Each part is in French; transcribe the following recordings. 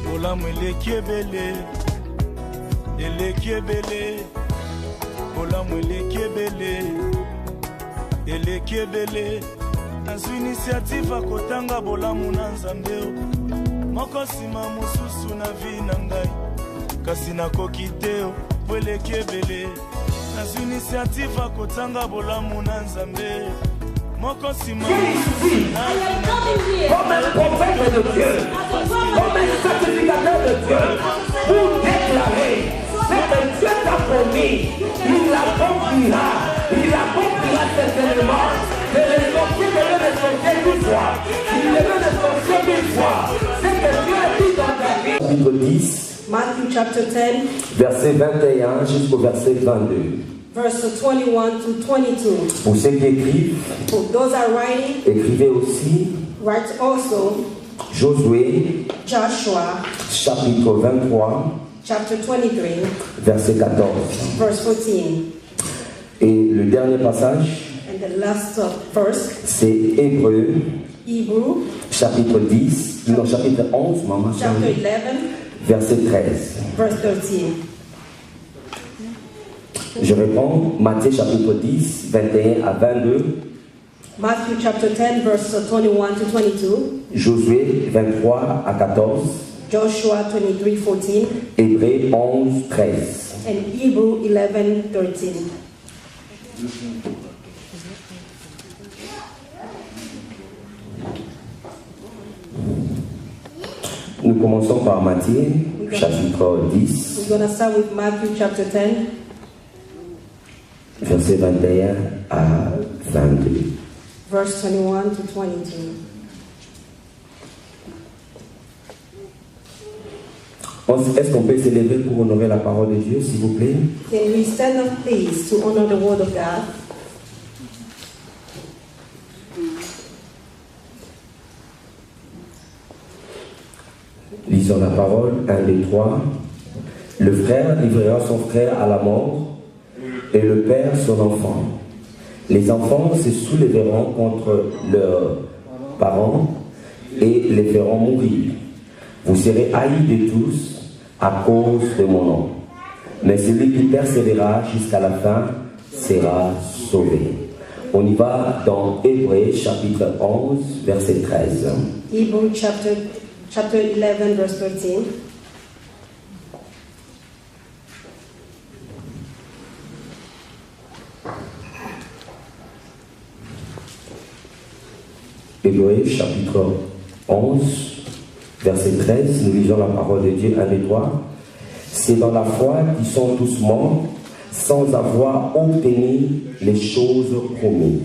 Bolamu elekebele, elekebele. Bolamu elekebele, elekebele. Nazu initiative akotanga bolamu na Nzambe. Moko sima mususu na vi na ngai. Kasi nakoki te po elekebele. Nazu initiative akotanga bolamu na Nzambe. Jésus, comme un prophète de Dieu, comme un sacrificateur de Dieu, pour déclarer ce que Dieu t'a promis, il l'accomplira certainement. De l'exaucer, de l'exaucer une fois, il veut l'exaucer une fois. C'est que Dieu a dit dans ta vie. Chapitre 10, Matthew chapter 10, verset 21 jusqu'au verset 22. verse 21 to 22. Pour ceux qui écrivent, For those are writing, écrivez aussi write also Josué, Joshua chapitre 23, chapter 23, verset 14. verse 14. Et le dernier passage, And the last verse, c'est Hébreu, Hebrew chapitre 10, non, chapitre 11, maman, chapter 11, verset 13. verse 13. Je réponds, Matthieu chapitre 10, 21 à 22, Matthew chapter 10, verse 21 to 22, Josué 23 à 14, Joshua 23, 14, Hébreu 11, 13. and Hebrew 11, 13. Nous commençons par Matthieu chapitre 10, We're going to start with Matthew chapter 10, verset 21 à 22. verse 21 to 22. Est-ce qu'on peut s'élever pour honorer la parole de Dieu, s'il vous plaît? Can we stand up, please, to honor the word of God? Lisons la parole, 1, 2, 3. Le frère livrera son frère à la mort, et le père son enfant. Les enfants se soulèveront contre leurs parents et les feront mourir. Vous serez haïs de tous à cause de mon nom. Mais celui qui persévérera jusqu'à la fin sera sauvé. On y va dans Hébreu chapitre 11, verset 13. Hebrew chapter 11, verse 13. Hébreu chapitre 11, verset 13, nous lisons la parole de Dieu, 1 et 3. C'est dans la foi qu'ils sont tous morts sans avoir obtenu les choses promises.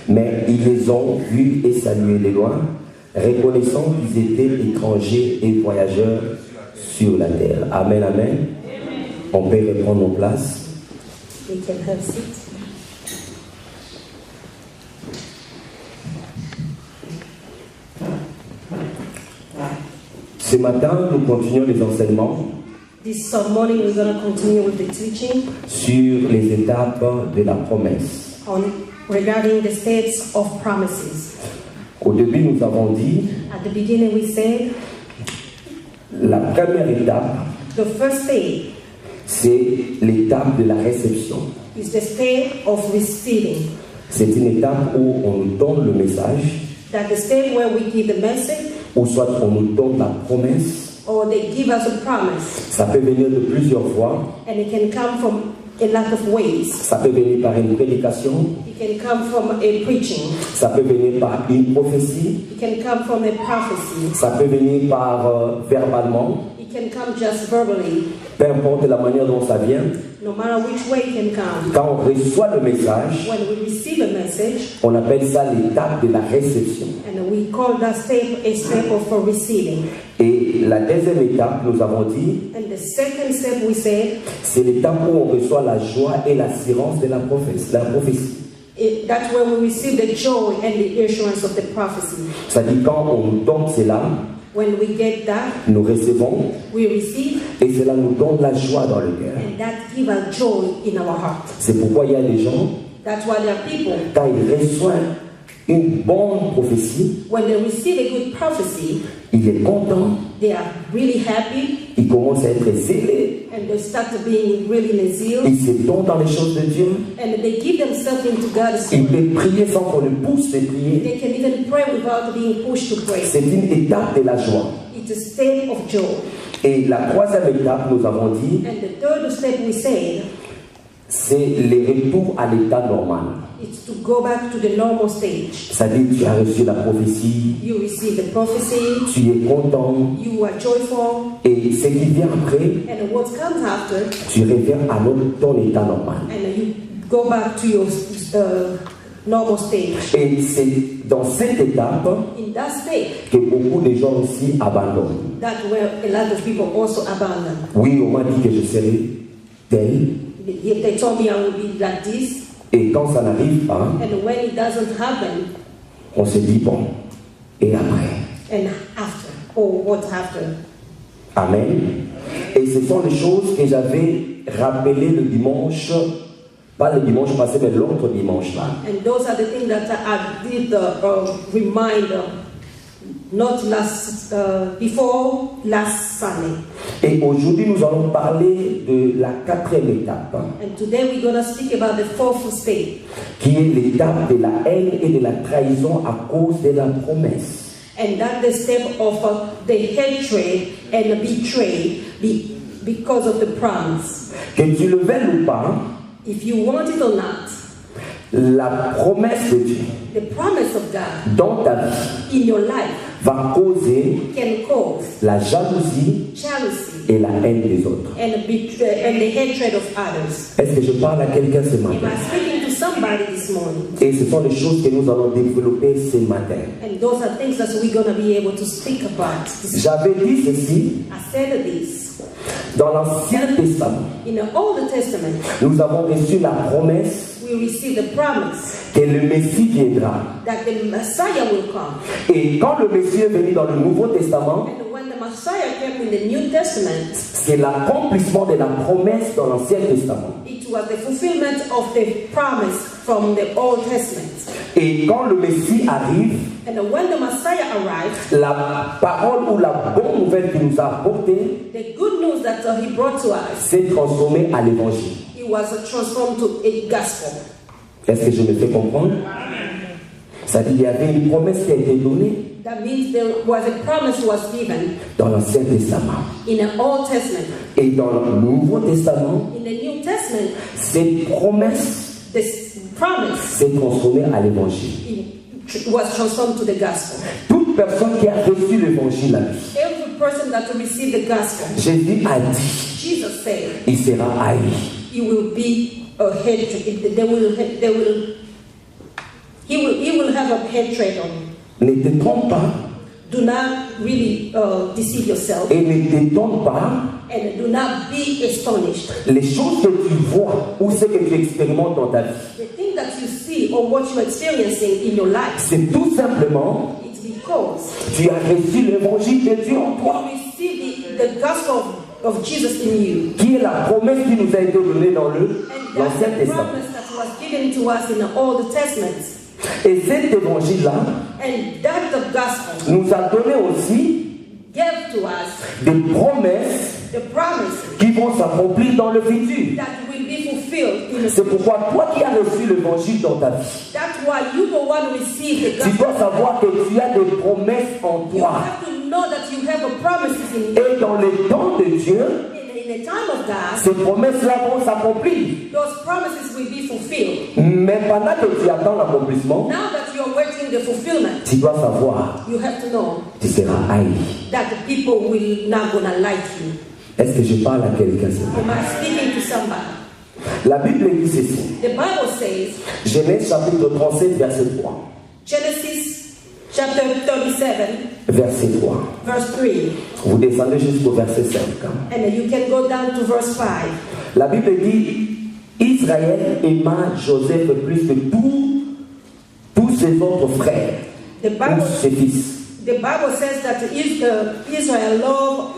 Mais ils les ont vus et salués de loin, reconnaissant qu'ils étaient étrangers et voyageurs sur la terre. Amen, amen. On peut reprendre nos places. We can have seats. Ce matin, nous continuons les enseignements This morning we're going to continue with the teaching sur les étapes de la promesse. regarding the steps of promises. Au début, nous avons dit At the beginning we said la première étape, the first step c'est l'étape de la réception. is the step of receiving. C'est une étape où on nous donne le message, That the step where we give the message ou soit on nous donne la promesse. or they give us a promise. Ça peut venir de plusieurs voies. And it can come from a lot of ways. Ça peut venir par une prédication. It can come from a preaching. Ça peut venir par une prophétie. It can come from a prophecy. Ça peut venir par verbalement. It It can come just verbally, peu importe la manière dont ça vient. no matter which way it can come. Quand on reçoit le message, When we receive a message, on appelle ça l'étape de la réception. and we call that step a step of receiving. Et la deuxième étape, nous avons dit, And the second step we said, c'est l'étape où on reçoit la joie et l'assurance de la prophétie. that's where we receive the joy and the assurance of the prophecy. C'est-à-dire quand on donne cela, When we get that, nous recevons we receive, et cela nous donne la joie dans le cœur. and that gives us joy in our heart. C'est pourquoi il y a des gens, That's why there are people, quand ils reçoivent une bonne prophétie, when they receive a good prophecy, il est content, they are really happy, il commence à être zélé, and they start to being really in zeal, il se donne dans les choses de Dieu, and they give themselves into God's il will. peut prier sans qu'on le pousse de prier. They can even pray without being pushed to pray. C'est une étape de la joie. It's a state of joy. Et la troisième étape, nous avons dit, And the third step we said, c'est le retour à l'état normal. it's to go back to the normal stage. C'est-à-dire, tu as reçu la prophétie, You receive the prophecy, tu es content, you are joyful, et ce qui vient après, and what comes after, tu reviens à ton état normal. and you go back to your normal stage. Et c'est dans cette étape In that state, que beaucoup de gens aussi abandonnent. that's where a lot of people also abandon. Oui, on m'a dit que je serais tel, They told me I would be like this, et quand ça n'arrive pas, and when it doesn't happen, on se dit bon, et après? and after, or what after. Amen. Et ce sont les choses que j'avais rappelées le dimanche, pas le dimanche passé, mais l'autre dimanche là. And those are the things that I did remind, not before last Sunday. Et aujourd'hui, nous allons parler de la quatrième étape, And today we're going to speak about the fourth state. qui est l'étape de la haine et de la trahison à cause de la promesse. And that's the step of the hatred and betrayal because of the promise. Que tu le veuilles ou pas, If you want it or not, la promesse de Dieu the promise of God dans ta vie in your life va causer can cause la jalousie jealousy et la haine des autres. and the hatred of others. Est-ce que je parle à quelqu'un ce Am matin? I speaking to somebody this morning? Et ce sont les choses que nous allons développer ce matin. And those are things that we're going to be able to speak about. J'avais dit ceci, I said this. dans l'Ancien Testament, In the Old Testament, nous avons reçu la promesse we receive the promise que le Messie viendra. that the Messiah will come. Et quand le Messie est venu dans le Nouveau Testament, And when the Messiah came in the New Testament, c'est l'accomplissement de la promesse dans l'Ancien Testament. it was the fulfillment of the promise from the Old Testament. Et quand le Messie arrive, And when the Messiah arrived, la parole ou la bonne nouvelle qu'il nous a apportée the good news that he brought to us, s'est transformée à l'évangile. it was transformed to a gospel. Est-ce que je me fais comprendre? C'est-à-dire qu'il y avait une promesse qui a été donnée That means there was a promise was given dans l'Ancien Testament. in the Old Testament. Et dans le Nouveau Testament, In the New Testament, cette promesse this promise s'est transformée à l'évangile. was transformed to the gospel. Toute personne qui a reçu l'évangile a dit, Every person that received the gospel, Jésus a dit, Jesus said, il sera haï. he will be a hatred. He will have a hatred on you. Ne te trompe pas Do not really deceive yourself, et ne t'étonne pas. and do not be astonished. Les choses que tu vois ou ce que tu expérimentes dans ta vie, The thing that you see or what you're experiencing in your life, c'est tout simplement it's because tu as reçu l'évangile de Dieu en toi, you receive the gospel of Jesus in you. qui est la promesse qui nous a été donnée dans And that's l'Ancien the Testament. promise that was given to us in the Old Testament. Et cet évangile-là And that the gospel nous a donné aussi gave to us des promesses the promise qui vont s'accomplir dans le futur. that will be fulfilled in the C'est pourquoi toi qui as reçu l'évangile dans ta vie, That's why you don't want to receive the tu gospel. dois savoir que tu as des promesses en You toi. have to know that you have a promises in you. Et dans les temps de Dieu, In In a time of that, ces promesses-là vont s'accomplir. those promises will be fulfilled. Mais pendant que tu attends l'accomplissement, Now that you're waiting the fulfillment, tu dois savoir, you have to know tu seras haï. that the people will not gonna like you. Est-ce que je parle à quelqu'un ce Am matin? I speaking to somebody? La Bible dit ceci. The Bible says, Genèse chapitre 37, verset 3. Genesis chapter 37, Verset 3. verse 3, Vous descendez jusqu'au verset 5. and then you can go down to verse 5. La Bible dit, Israël aima Joseph plus que tous ses autres frères, The Bible, tous ses fils. the Bible says that Israel loved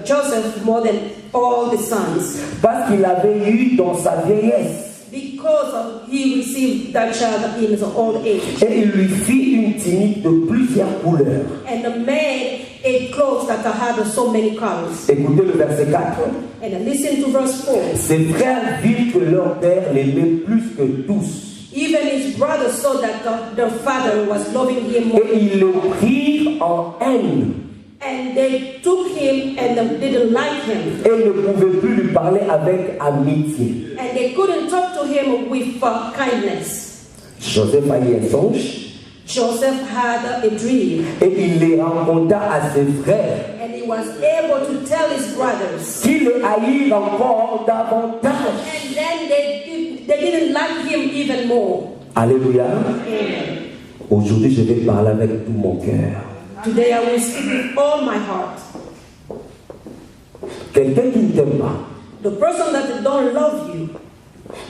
Joseph more than all the sons Parce qu'il avait eu dans sa vieillesse. because he received that child in his old age Et il lui fit une tunique de plusieurs couleurs. and made a clothes that had so many colors. Écoutez le verset 4. And then listen to verse 4. Ses frères virent que leur père l'aimait plus que tous. Even his brothers saw that their father was loving him more, Et ils le prirent en haine. and they took him and they didn't like him, Et ne pouvaient plus lui parler avec amitié. and they couldn't talk to him with kindness. Joseph a eu un songe Joseph had a dream, et il les raconta à ses frères and he was able to tell his brothers, qui le haïrent encore davantage. and then they didn't like him even more. Alléluia. Amen. Aujourd'hui, je vais parler avec tout mon cœur. Today I will speak with all my heart. Quelqu'un qui ne t'aime pas, The person that don't love you,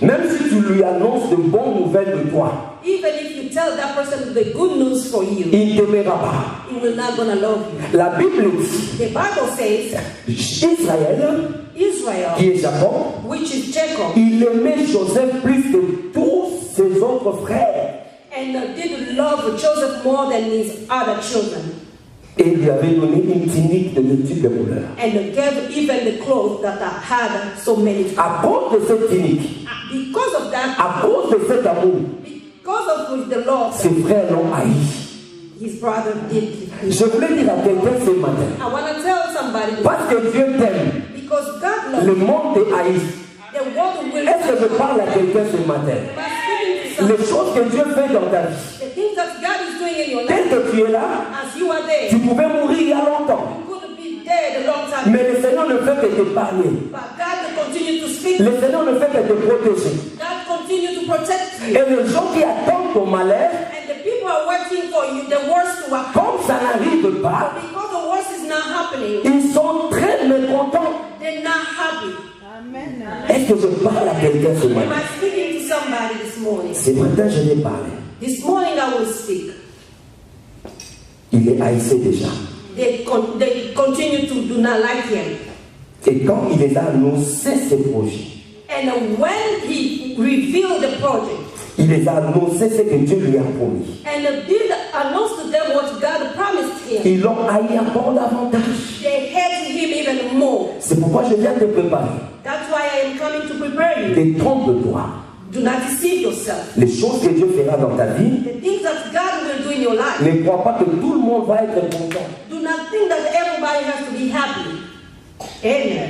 même si tu lui annonces de bonnes nouvelles de toi, even if you tell that person the good news for you, il ne t'aimera pas. he will not gonna love you. La Bible dit, The Bible says Israël, Israel, qui est Jacob, which is Jacob, il aimait Joseph plus que tous ses autres frères. and did love Joseph more than his other children, Et il lui avait donné une tunique de multiples couleurs. and gave even the clothes that had so many. À cause de cette tunique, Because of that, à cause de cet amour, because of the Lord, ses frères l'ont haï. his brother did. Je voulais dire à quelqu'un ce matin, I want to tell somebody, parce que Dieu t'aime, because God le loves monde te haït. the world will. Est-ce que je parle à quelqu'un ce matin? By speaking to Les someone, choses que Dieu fait dans ta vie, the things that God is doing in your tel life, que tu es là, as you are there, tu pouvais mourir il y a longtemps. you could be dead a long time, Mais le Seigneur ne fait que t'épargner. but God will continue to speak. Le Seigneur ne fait que te protéger. God continue to protect you, Et les gens qui attendent ton malheur, and the people are waiting for you. The worst to happen, comme ça n'arrive pas, because the worst is not happening. ils sont très mécontents. They're not happy. Est-ce que je parle à quelqu'un ce Am matin? I speaking to somebody this morning? Ce matin, je vais parler. This morning I will speak. Il est haïssé déjà. They continue to do not like him. Et quand il les a annoncé ses projets, And when he revealed the project il les a annoncé ce que Dieu lui a promis. and did announce to them what God promised him, Ils l'ont haï encore davantage. they hated him even more. C'est pourquoi je viens te préparer. That's why I am coming to prepare you. Détrompe-toi. Do not deceive yourself. Les choses que Dieu fera dans ta vie, The things that God will do in your life, ne crois pas que tout le monde va être content. do not think that everybody has to be happy. Amen.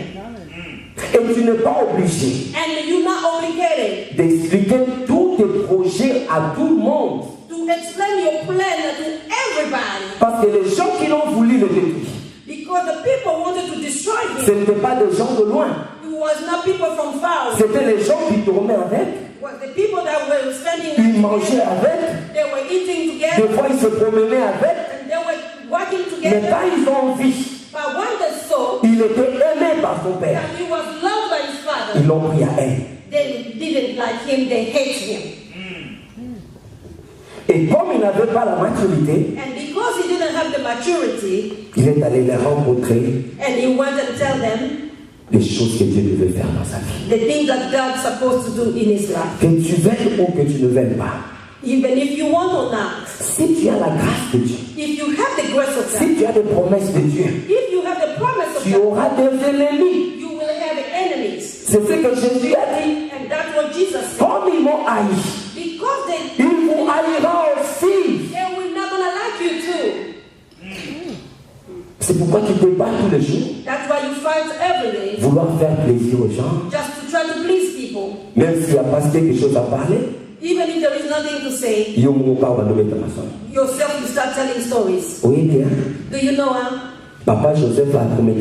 Et tu n'es pas obligé And you're not obligated d'expliquer tous tes projets à tout le monde. to explain your plan to everybody, Parce que les gens qui l'ont voulu le détruire, because the people wanted to destroy ce him. n'étaient pas des gens de loin. It was not people from far away. C'était les gens qui tournaient avec, It was the people that were standing ils there mangeaient together. avec, They were eating des together, fois ils se promenaient avec, and they were working mais together. quand ils ont vu, But when they saw il était aimé par son père, that he was loved by his father, ils l'ont pris à haine. they didn't like him, they hate him. Et comme il n'avait pas la maturité, And because he didn't have the maturity, il est allé les rencontrer, and he went and tell them les choses que Dieu devait faire dans sa vie. the things that God's supposed to do in his life. Que tu veuilles ou que tu ne veuilles pas, Even if you want or not, si tu as la grâce de Dieu, if you have the grace of God, si tu as des promesses de Dieu, if you have the promise of tu God, auras des ennemis. you will have enemies. C'est ce que Jésus a dit. And that's what Jesus said. Comme ils m'ont haï, Because ils vous haïront aussi. they will not gonna like you too. C'est pourquoi tu te bats tous les jours. That's why you fight every every day, vouloir faire plaisir aux gens, just to try to please people, même s'il n'y a pas quelque chose à parler, even if there is nothing to say, yourself you start telling stories. oui, bien. Do you know, Papa Joseph a promis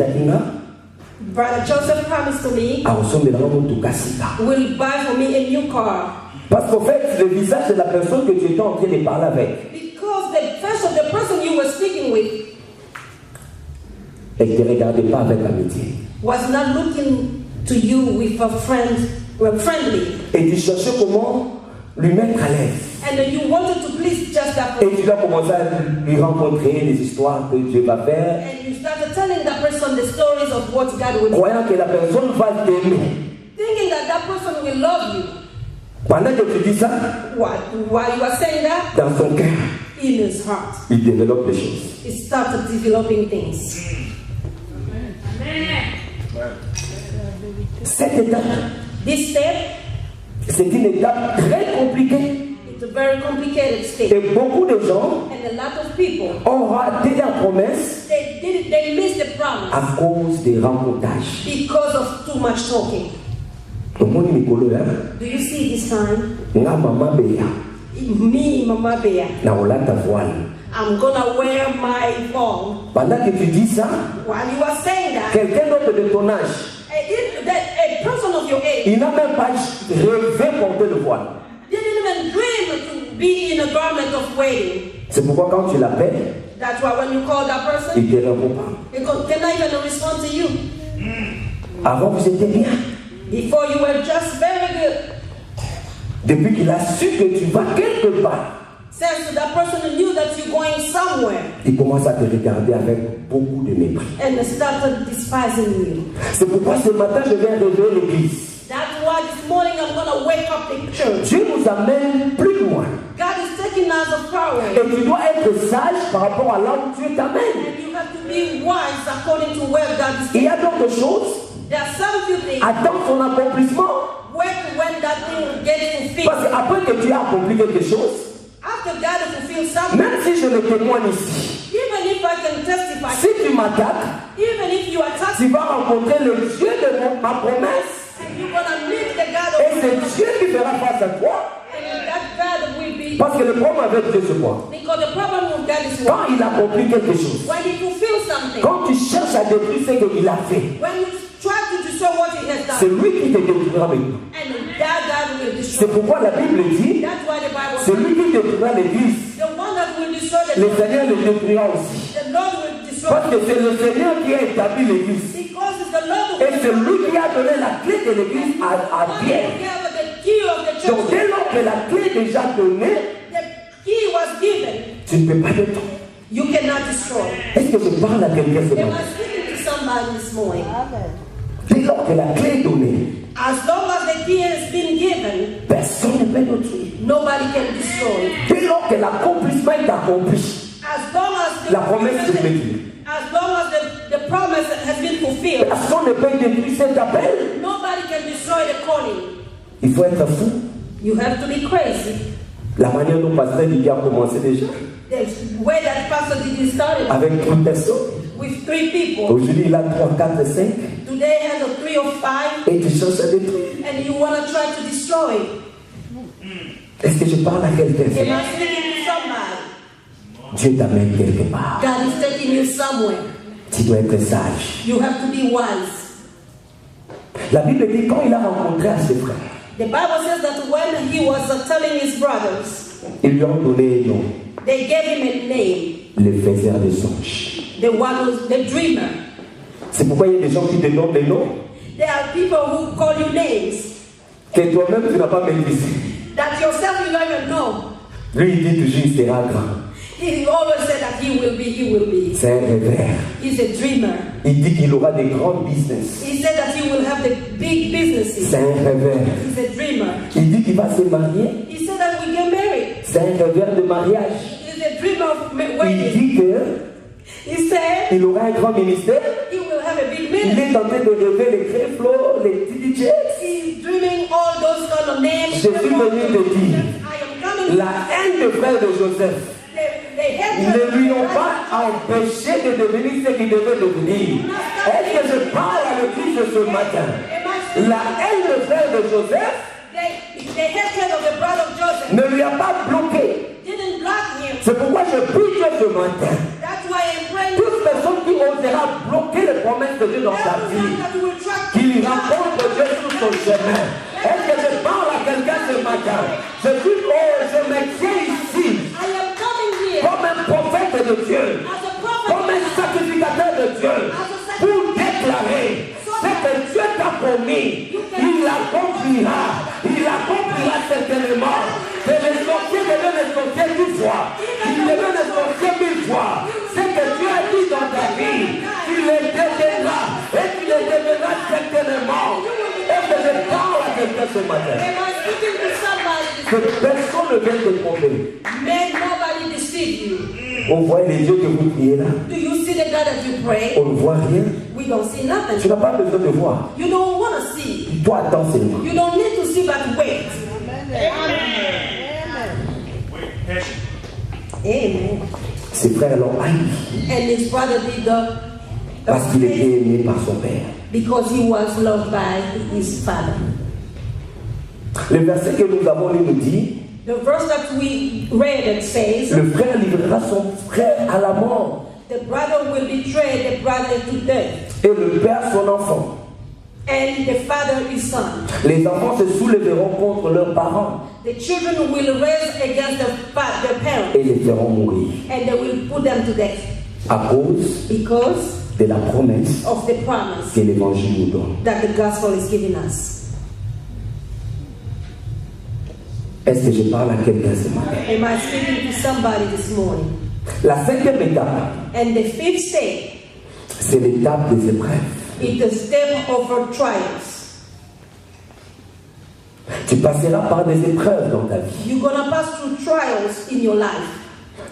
Brother Joseph promised to me, will buy for me a new car. Parce qu'en fait, le visage de la personne que tu étais en train de parler avec, Because the face of the person you were speaking with, elle ne te regardait pas avec amitié. Was not looking to you with a friendly. Et tu cherchais comment lui mettre à l'aise. And you wanted to please just that person. Et tu as commencé à lui rencontrer les histoires que Dieu va faire. And you started telling that person the stories of what God will do. Croyant que la personne va t'aimer. Thinking that that person will love you. Pendant que tu dis ça, while you are saying that, dans son cœur, in his heart, il développe des choses. He started developing things. Cette étape, this step, c'est une étape très compliquée. It's a very complicated step. Et beaucoup de gens and a lot of people ont raté la promesse they missed the promise à cause des rencontrages. Because of too much talking. Do you see this time? Me, Mama Bear. I'm gonna wear my phone. Pendant que tu dis ça, while you are saying that, quelqu'un d'autre de ton âge, a person of your age, il n'a même pas rêvé porter le voile. Didn't even dream to be in a garment of wedding. C'est pourquoi quand tu l'appelles, that's why when you call that person, il ne te répond pas. He cannot even respond to you. Avant vous étiez bien. Before you were just very good. Depuis qu'il a su que tu vas quelque part, since that person knew that you're going somewhere, il commence à te regarder avec beaucoup de mépris. And started despising you. C'est pourquoi ce matin je viens réveiller l'église. That's why this morning I'm gonna wake up the church. Dieu nous amène plus loin. God is taking us far away. Et tu dois être sage par rapport à là où Dieu t'amène. And you have to be wise according to where God is taking. Il y a d'autres choses. There are some few things. Attends son accomplissement. When that thing gets fulfilled. Parce qu'après que tu as accompli quelque chose, after God has fulfilled something, même si je le témoigne ici, even if I can testify, si tu m'attaques, even if you attack, tu vas rencontrer le Dieu de ma promesse. And you're gonna meet the God of et c'est Dieu qui fera face à toi. And that God will be. Parce que le problème avec Dieu c'est quoi? Because the problem with God is quand il accomplit quelque chose, when he fulfills something, quand tu cherches à détruire ce qu'il a fait, when you try to destroy what he has done, c'est lui qui te détruira maintenant. And that God will destroy. C'est pourquoi la Bible dit, that's why the Bible c'est lui qui détruira l'église. The one that will destroy the le Seigneur le détruira aussi. The Lord will destroy. Parce que c'est le Seigneur qui a établi l'église. Because it's the Lord who et c'est lui qui a donné la clé de l'église à Pierre. Donc dès lors que la clé est déjà donnée, the key was given, tu ne peux pas détruire. You cannot destroy. Est-ce que je parle à quelqu'un ce matin? Speaking to somebody this morning. Dès lors que la clé est donnée, as long as the key has been given, personne ne peut détruire. Nobody can destroy. Dès lors que l'accomplissement est accompli, as long as la promesse se fait. As long as the promise has been fulfilled, personne ne peut détruire cet appel. Nobody can destroy the calling. Il faut être fou. You have to be crazy. La manière dont pasteur Didier a commencé déjà. The way that Pastor Didier started. Avec 3 personnes. With 3 people. Aujourd'hui il a 3, 4, 5. Today has a 3 or 5. Et tu cherches à détruire. And you want to try to destroy. Est-ce que je parle à quelqu'un? Am I speaking to somebody? Dieu t'amène quelque part. God is taking you somewhere. Tu dois être sage. You have to be wise. La Bible dit quand il a rencontré à ses frères. The Bible says that when he was telling his brothers, ils lui ont donné un nom. They gave him a name. Le faiseur de songes. The one who's the dreamer. C'est pourquoi il y a des gens qui te donnent des noms. There are people who call you names. Que toi-même tu n'as pas maîtrisé. That yourself you don't even know. Lui il dit toujours il sera grand. He always said that he will be. C'est un rêveur. He's a dreamer. Il dit qu'il aura des grands business. He said that he will have the big businesses. C'est un rêveur. He's a dreamer. Il dit qu'il va se marier. He said that we get married. C'est un rêveur de mariage. He's a dreamer of wedding. Il dit que he said il aura un grand ministère. He will have a big ministry. Il est en train de rêver les Créflo, les TDJs. He's dreaming all those kind of names. Je suis venu te dire, la haine de frère de Joseph ne lui ont pas empêché de devenir ce qu'il devait devenir. Est-ce que je parle à l'église ce matin? La haine de frère de Joseph ne lui a pas bloqué. C'est pourquoi je prie Dieu ce matin. Toute personne qui osera bloquer les promesses de Dieu dans sa vie, qu'il rencontre Dieu sur son chemin. Est-ce que je parle à quelqu'un ce matin? Je dis, je me tiens ici comme un prophète de Dieu, comme un sacrificateur de Dieu, pour déclarer ce que Dieu t'a promis. Il l'accomplira. Il l'accomplira certainement. Que les sorciers deviennent les sorciers 10 fois. Qu'ils deviennent les sorciers 1000 fois. Ce que Dieu a dit dans ta vie, tu les deviendras. Et tu les deviendras certainement. Est-ce que je parle à quelqu'un ce matin? Que personne ne vienne te tromper. On voit les dieux que vous priez là. Do you see the God that you pray? On ne voit rien. We don't see nothing. Tu n'as pas besoin de voir. You don't want to see. Toi, attends seulement. You don't need to see, but wait. Amen. Ses frères l'ont haï. And his brother did the Parce qu'il était aimé par son père. because he was loved by his father. Le verset que nous avons lu nous dit, The verse that we read it says, le frère livrera son frère à la mort the brother will betray the brother to death, et le père son enfant. and the father his son. Les enfants se soulèveront contre leurs parents The children will raise against the parents, et les feront mourir and they will put them to death à cause because de la promesse of the promise que l'évangile nous donne. that the gospel is giving us. Est-ce que je parle à quelqu'un ce matin? Am I speaking to somebody this morning? La 5e étape, And the fifth step c'est l'étape des épreuves. is the step of our trials. Tu passeras par des épreuves dans ta vie. You're gonna pass through trials in your life.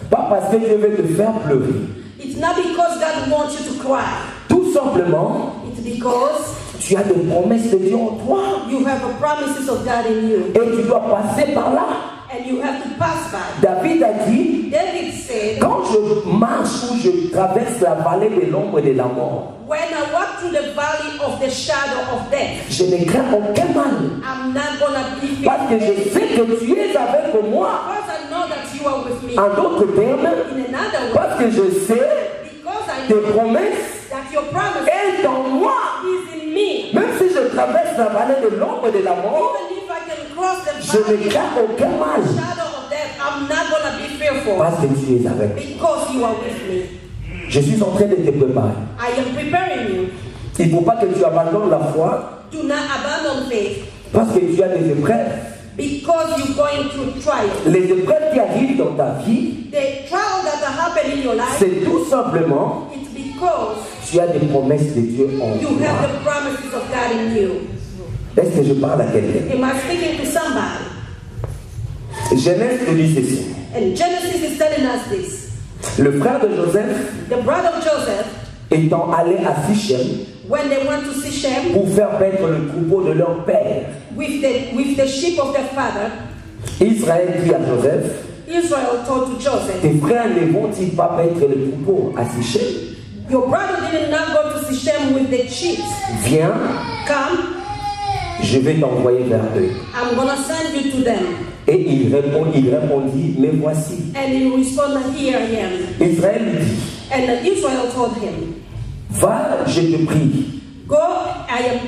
Pas parce que Dieu veut te faire pleurer. It's not because God wants you to cry. Tout simplement, It's because tu as des promesses de Dieu en toi. you have the promises of God in you, Et tu dois passer par là. and you have to pass by. David a dit, David said, quand je marche ou je traverse la vallée de l'ombre de la mort, when I walk through the valley of the shadow of death, je ne crains aucun mal. I'm not gonna be Parce que fearful. je sais que tu es avec moi. Because I know that you are with me. En d'autres termes, In another way, parce que je sais because I tes know promesses that your promise est en moi. is in me. Même si je traverse la vallée de l'ombre de la mort, Even if I can cross the je valley ne crains aucun mal. of the shadow of death, I'm not gonna be fearful. Parce que tu es avec moi. Because you are with me. Je suis en train de te préparer. I am preparing you. Il ne faut pas que tu abandonnes la foi Do not abandon faith parce que tu as des épreuves. because you're going through trials. Les épreuves qui arrivent dans ta vie, The trial that happen in your life, c'est tout simplement it's because tu as des promesses de Dieu en you toi. have the promises of God in you. Est-ce que je parle à quelqu'un? Am I speaking to somebody? Genèse te dit ceci. And Genesis is telling us this. Le frère de Joseph, The brother of Joseph, étant allé à Sichem when they went to Sichem pour faire paître le troupeau de leur père, with the sheep of their father, Israël dit à Joseph, Israel told to Joseph, tes frères ne vont-ils pas paître le troupeau à Sichem? your brother did not go to Sichem with the sheep. Viens, Come, je vais t'envoyer vers eux. I'm gonna send you to them. Et il répondit, mais voici. And he responded, here I am. Israël lui dit, And Israel told him, va, je te prie. go, I am.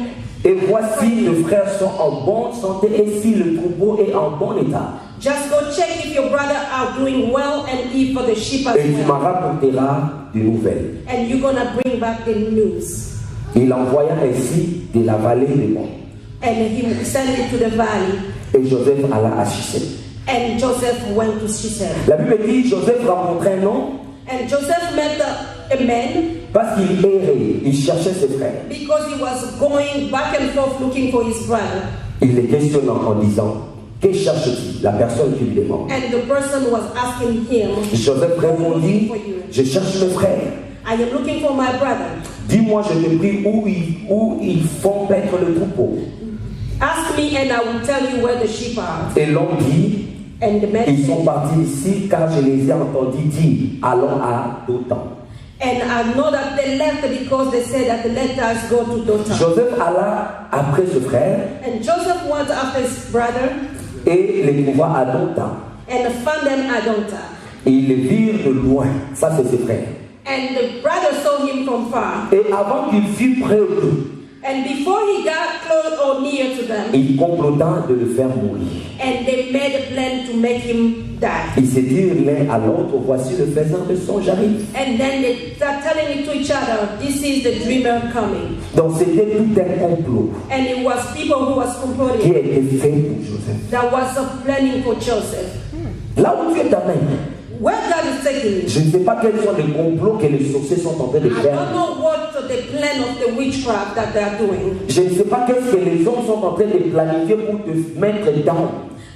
Et voici, tes frères sont en bonne santé et si le troupeau est en bon état. Just go check if your brother are doing well and if for the sheep as Et tu m'en well. rapporteras des nouvelles. And you're gonna bring back the news. Il envoya ainsi de la vallée de Bon. And he sent it to the valley. Et Joseph alla à Sichem. And Joseph went to Shechem. La Bible dit, Joseph rencontrait un homme And Joseph met a man parce qu'il errait, il cherchait ses frères. because he was going back and forth looking for his brother. Il les questionnant en disant, que cherche-t-il? La personne qui lui demande. And the person was asking him, Joseph répondit, je cherche mes frères. I am looking for my brother. Dis-moi, je te prie, où ils font paître le troupeau. Ask me and I will tell you where the sheep are. Et l'homme dit, And the man Ils sont said, partis ici car je les ai entendus dire, allons à Dothan. and I know that they left because they said that let us go to Dothan. Joseph alla après ce frère And Joseph went after his brother et les trouva à Dothan. and found them at Dothan. Et ils les virent de loin. Ça, c'est ses frères. And the brother saw him from far. Et avant qu'il fût près d'eux, And before he got close or near to them, il complota de le faire mourir. and they made a plan to make him die. Ils se dirent l'un à l'autre, voici le faisant de songe arrive. And then they start telling it to each other, this is the dreamer coming. Donc c'était tout un complot And it was people who was qui complaining. a été fait pour Joseph. That was a planning for Joseph. Là où Dieu t'amène, Where God is taking you, je ne sais pas quels sont les complots que les sorciers sont en train de I faire. don't know what the plan of the witchcraft that they are doing. Je ne sais pas qu'est-ce que les hommes sont en train de planifier pour te mettre down.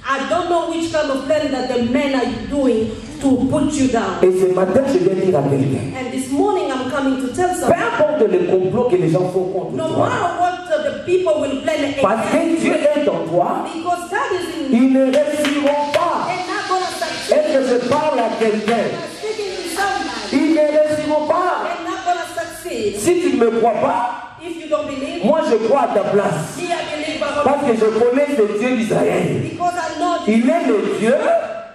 I don't know which kind of plan that the men are doing to put you down. Et ce matin, je vais dire à quelqu'un, And this morning I'm coming to tell peu someone, importe les complots que les gens font contre no toi, matter what the people will plan parce against que Dieu est en toi, you, because God is in you, ils ne réussiront pas. they're not going to succeed. Est-ce que je parle à quelqu'un? They're speaking to somebody, Ils ne réussiront pas. they're not going to succeed. Si tu ne me crois pas, If you don't believe, moi je crois à ta place. me, I believe by Parce que je connais ce Dieu d'Israël. because I know Il est le Dieu.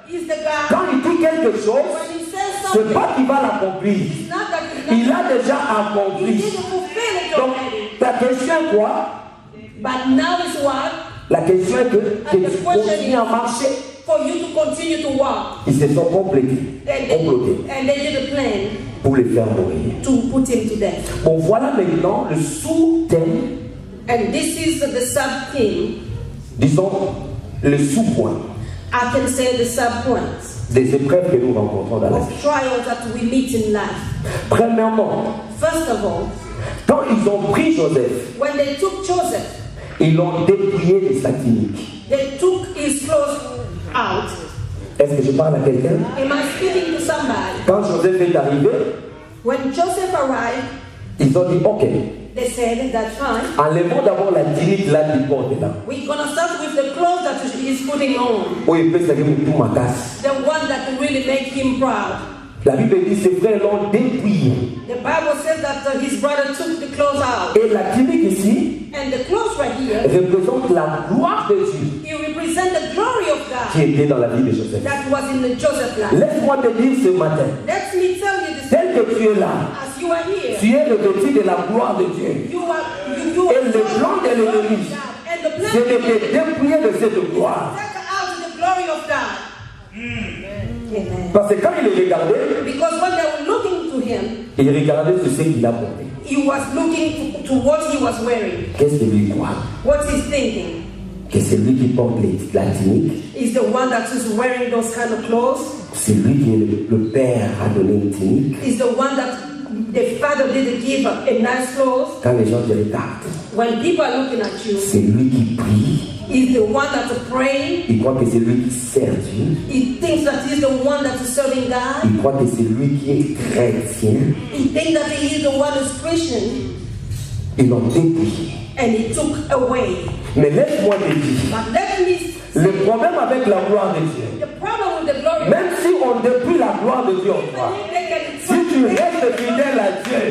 He's the God. Quand il dit quelque chose, When He says c'est something, pas qu'il va l'accomplir. it's not that He's Il not. a déjà He accompli. didn't fulfill it Donc, already. ta question est quoi? But now is what? La question est que tu continues à marcher. For you to continue to walk. Ils se sont complotés And they did a plan pour les faire mourir. to put him to death. Bon, voilà maintenant le sous-thème, And this is the sub-theme, disons le sous-point I can say the sub-points des épreuves que nous rencontrons dans la vie. of trials that we meet in life. Premièrement, First of all, quand ils ont pris Joseph, when they took Joseph, ils l'ont dépouillé de sa tunique. they took his clothes out. Est-ce que je parle à quelqu'un? Am I speaking to somebody? Quand Joseph est arrivé, When Joseph arrived, ils ont dit, ok, they said, that's fine. enlevons d'abord la tunique là du porte là. We're going to start with the clothes that he's putting on. Où il peut servir tout ma casse. The one that will really make him proud. La Bible dit, ses frères l'ont dépouillé. The Bible says that his brother took the clothes out. Et la tunique ici And the clothes right here, représente la gloire de Dieu he represents the glory of qui God était dans la vie de Joseph. that was in the Joseph life. Laisse-moi te dire ce matin, Let me tell you this, tel que tu es là, as you are here, tu es revêtu de la gloire de Dieu. you Et are le plan de l'ennemi, and the plan c'est de of te dépouiller de cette gloire. take out the glory of God. Amen. Parce que quand il le regardait, Because when they were looking to him, il regardait sur ce qu'il a porté. he was looking to what he was wearing. Qu'est-ce qu'il lui croit? What he's thinking Que c'est lui qui porte la tunique, is the one that is wearing those kind of clothes. c'est lui qui est le père a donné une tunique. Is the one that the father didn't give a nice clothes. Quand les gens te regardent, When people are looking at you, c'est lui qui prie. he's the one that's praying. Il croit que c'est lui qui sert Dieu. He thinks that he's the one that is serving God. Il croit que c'est lui qui est chrétien. He thinks that he is the one who's Christian. Ils l'ont dépouillé. And he took away. Mais laisse-moi te dire, But let me say, le problème avec la gloire de Dieu, the problem with the glory of même si on dépouille la gloire de Dieu en toi, God, they can si tu restes fidèle à Dieu,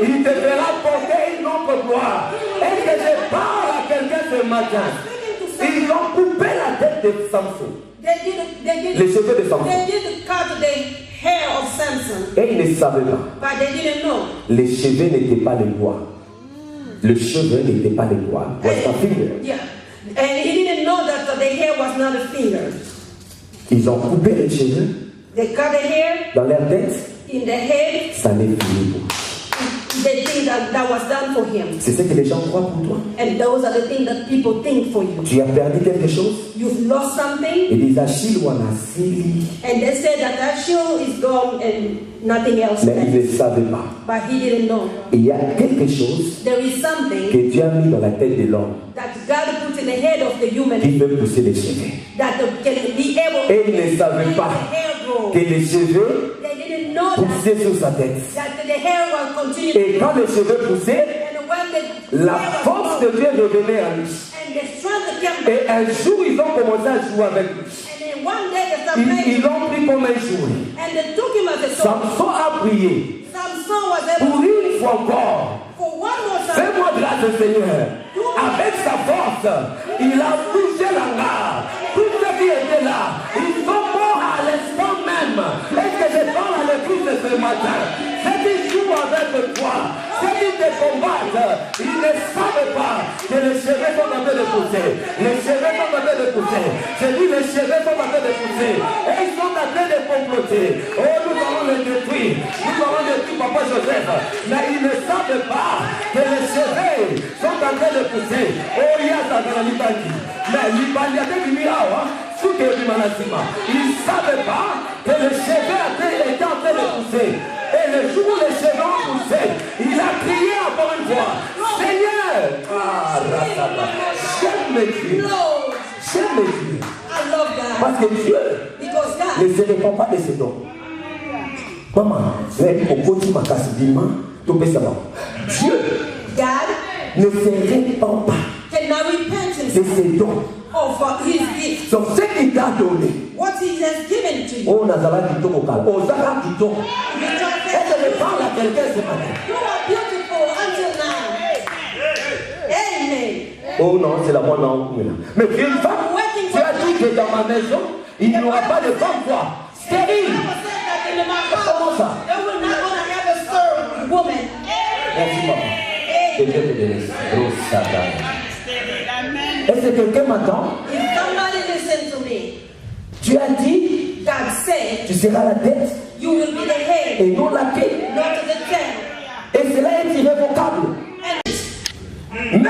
il te fera porter une autre gloire. Est-ce que je parle à quelqu'un ce matin? Ils ont coupé la tête de Samson, les cheveux de Samson, They didn't cut the hair of Samson, et ils ne savaient pas. but they didn't know. Les cheveux n'étaient pas les doigts. Le cheveu n'était pas les doigts. Voici un finger. Yeah. And he didn't know that the hair was not a finger. Ils ont coupé les cheveux They cut the hair dans leur tête. in the head. Ça n'est fini pour eux. They think that was done for him. C'est ce que les gens croient pour toi. And those are the things that people think for you. Tu as perdu quelque chose. You've lost something, Ils disent Achille ou Anasili. and they say that Achille is gone and nothing else Mais ils left. ne savaient pas. But he didn't know. Il y a quelque chose There is something que Dieu a mis dans la tête de l'homme that God put in the head of the human qui peut pousser les cheveux. that can be able Et to ils ne make savaient the pas hair grow. que les cheveux They didn't know that poussaient sur sa tête. the hair will continue to Et quand les cheveux poussaient, and when the la hair was force grown, de Dieu revenait à lui. and the strength came Et back, un jour, ils ont commencé à jouer avec lui. and then one day Ils l'ont pris comme un jouet. And they took him as a soldier. Samson a prié. Samson was able Pour une fois encore. for one more time. Fais-moi grâce, Seigneur. Avec sa force, il a bougé la gare. Tous ceux qui étaient là, ils sont morts à l'instant même. Est-ce que je parle à l'église ce matin? Ceux qui jouent avec toi, ceux qui te combattent, ils ne savent pas que les cheveux sont en train de pousser. Les cheveux sont en train de pousser. Je dis les cheveux sont en train de pousser. Et ils sont en train de comploter. Oh, nous allons les détruire. Nous allons détruire Papa Joseph. Mais ils ne savent pas que les cheveux sont en train de pousser. Oh, il y a ça dans la Libanie. Mais Libanie a été mis à sous que ils ne savaient pas que les cheveux étaient en train de pousser. Et le jour où les cheveux ont poussé, il a crié encore une fois, Seigneur, j'aime Dieu. J'aime Dieu. I love God. Parce que Dieu Because God ne se dépend pas de ses dons. Maman, au côté ma casse bima, tout ça va. Dieu God ne se répand pas cannot repent de himself ses dons. of his gift. Donc ce qu'il t'a donné, What he has given to you. oh Nazala Kitoko Kal, oh Zara Kitoko. Est-ce que je parle à quelqu'un ce matin? You are beautiful until now. Amen. Oh non, c'est la bonne langue. Mais tu es une femme. Tu as dit que dans ma maison, il n'y aura pas de femme quoi? Stérile. Comment ça? They will not gonna have a sterile woman. Merci maman. Que Dieu te bénisse. Gros Satan. Est-ce que quelqu'un m'attend? If somebody listen to me, Tu as dit, God said, tu seras la tête you will be the head, et non la queue. not the tail. Et cela est irrévocable. And